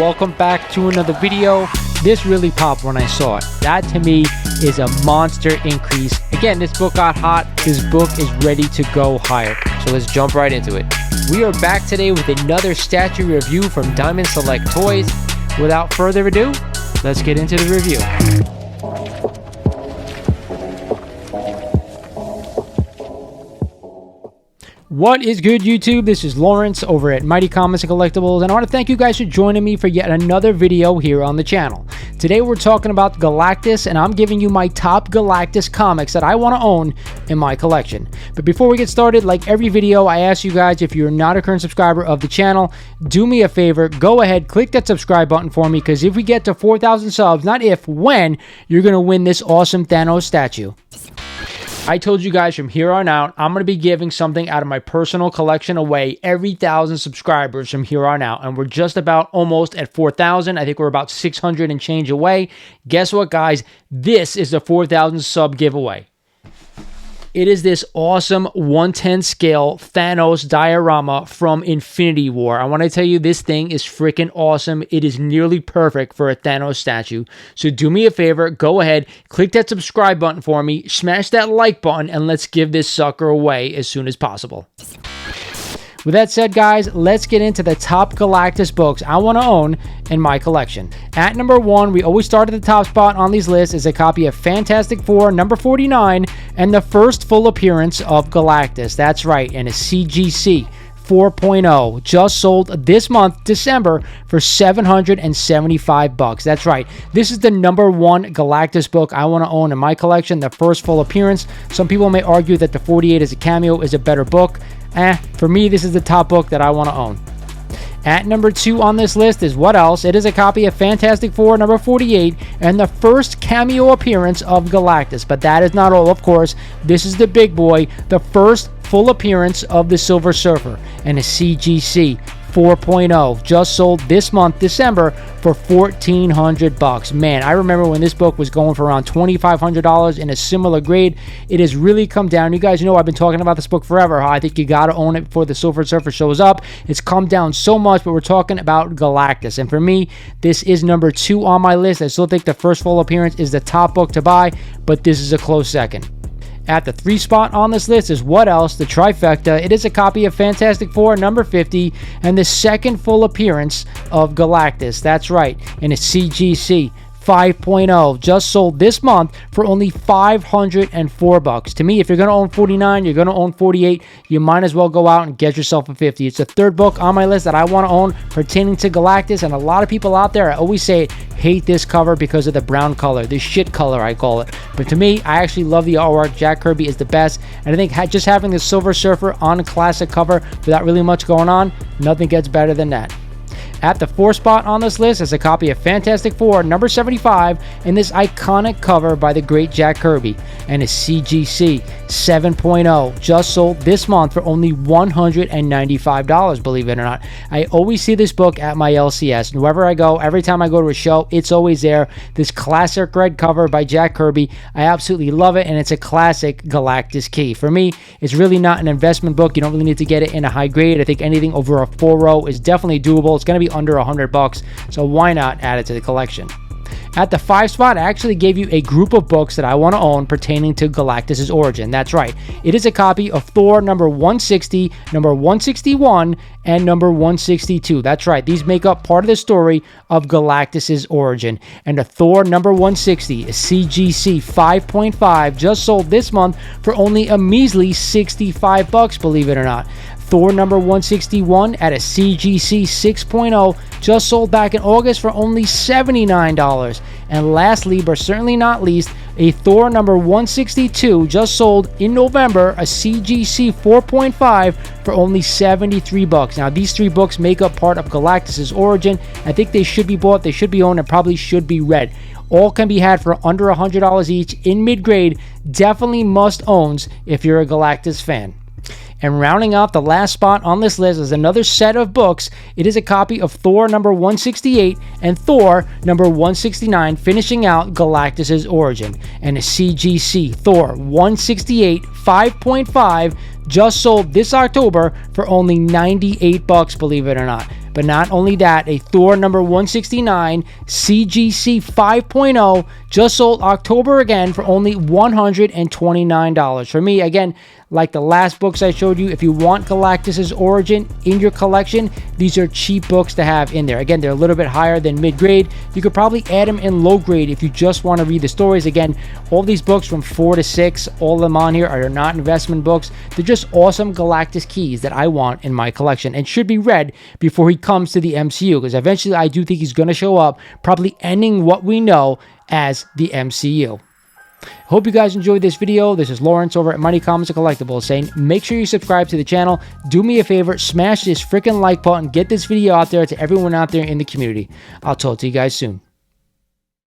welcome back to another video. This really popped when I saw it. That to me is a monster increase. Again, this book got hot. This book is ready to go higher. So let's jump right into it. We are back today with another statue review from Diamond Select Toys. Without further ado, let's get into the review. What is good, YouTube? This is Lawrence over at Mighty Comics and Collectibles, and I want to thank you guys for joining me for yet another video here on the channel. Today we're talking about Galactus, and I'm giving you my top Galactus comics that I want to own in my collection. But before we get started, like every video, I ask you guys, if you're not a current subscriber of the channel, do me a favor, go ahead, click that subscribe button for me, because if we get to 4,000 subs, not if, when, you're going to win this awesome Thanos statue. I told you guys from here on out, I'm going to be giving something out of my personal collection away every 1,000 subscribers from here on out. And we're just about almost at 4,000. I think we're about 600 and change away. Guess what, guys? This is the 4,000 sub giveaway. It is this awesome 1/10 scale Thanos diorama from Infinity War. I want to tell you, this thing is freaking awesome. It is nearly perfect for a Thanos statue. So do me a favor, go ahead, click that subscribe button for me, smash that like button, and let's give this sucker away as soon as possible. With that said, guys, let's get into the top Galactus books I want to own in my collection. At number 1, we always start at the top spot on these lists, is a copy of Fantastic Four number 49 and the first full appearance of Galactus. That's right, and a CGC 4.0 just sold this month, December, for $775. That's right. This is the number 1 Galactus book I want to own in my collection, the first full appearance. Some people may argue that the 48 as a cameo is a better book. For me, this is the top book that I want to own. At number 2 on this list is what else? It is a copy of Fantastic Four number 48 and the first cameo appearance of Galactus. But that is not all, of course. This is the big boy, the first full appearance of the Silver Surfer, and a CGC 4.0 just sold this month, December, for $1,400. Man, I remember when this book was going for around $2,500 in a similar grade. It has really come down. You guys know I've been talking about this book forever. How I think you got to own it before the Silver Surfer shows up. It's come down so much, but we're talking about Galactus. And for me, this is number 2 on my list. I still think the first full appearance is the top book to buy, but this is a close second. At the 3 spot on this list is what else? The trifecta. It is a copy of Fantastic Four number 50 and the second full appearance of Galactus. That's right, in a CGC 5.0 just sold this month for only $504. To me, if you're going to own 49, you're going to own 48, you might as well go out and get yourself a 50. It's the 3rd book on my list that I want to own pertaining to Galactus, and a lot of people out there, I always say it, hate this cover because of the brown color, the shit color I call it. But to me, I actually love the artwork. Jack Kirby is the best, and I think just having the Silver Surfer on a classic cover without really much going on, nothing gets better than that. At the 4th spot on this list is a copy of Fantastic Four number 75 in this iconic cover by the great Jack Kirby, and a CGC 7.0 just sold this month for only $195, believe it or not. I always see this book at my LCS, and wherever I go, every time I go to a show, it's always there. This classic red cover by Jack Kirby, I absolutely love it, and it's a classic Galactus key. For me, it's really not an investment book. You don't really need to get it in a high grade. I think anything over a 4.0 is definitely doable. It's going to be under $100, so why not add it to the collection? At the 5 spot, I actually gave you a group of books that I want to own pertaining to Galactus' origin. That's right. It is a copy of Thor number 160, number 161, and number 162. That's right. These make up part of the story of Galactus' origin. And the Thor number 160, a CGC 5.5, just sold this month for only a measly $65, believe it or not. Thor number 161 at a CGC 6.0 just sold back in August for only $79. And lastly, but certainly not least, a Thor number 162 just sold in November, a CGC 4.5 for only $73. Now, these 3 books make up part of Galactus' origin. I think they should be bought, they should be owned, and probably should be read. All can be had for under $100 each in mid-grade. Definitely must-owns if you're a Galactus fan. And rounding out the last spot on this list is another set of books. It is a copy of Thor number 168 and Thor number 169, finishing out Galactus' origin. And a CGC Thor 168 5.5 just sold this October for only $98, believe it or not. But But not only that, a Thor number 169 CGC 5.0 just sold October again for only $129. For me, again, like the last books I showed you, if you want Galactus's origin in your collection, these are cheap books to have in there. Again, they're a little bit higher than mid-grade. You could probably add them in low grade if you just want to read the stories. Again, all these books from 4 to 6, all of them on here are not investment books. They're just awesome Galactus keys that I want in my collection and should be read before he comes to the MCU, because eventually I do think he's going to show up, probably ending what we know as the MCU. Hope you guys enjoyed this video. This is Lawrence over at Mighty Comics and Collectibles saying make sure you subscribe to the channel. Do me a favor, smash this freaking like button. Get this video out there to everyone out there in the community. I'll talk to you guys soon.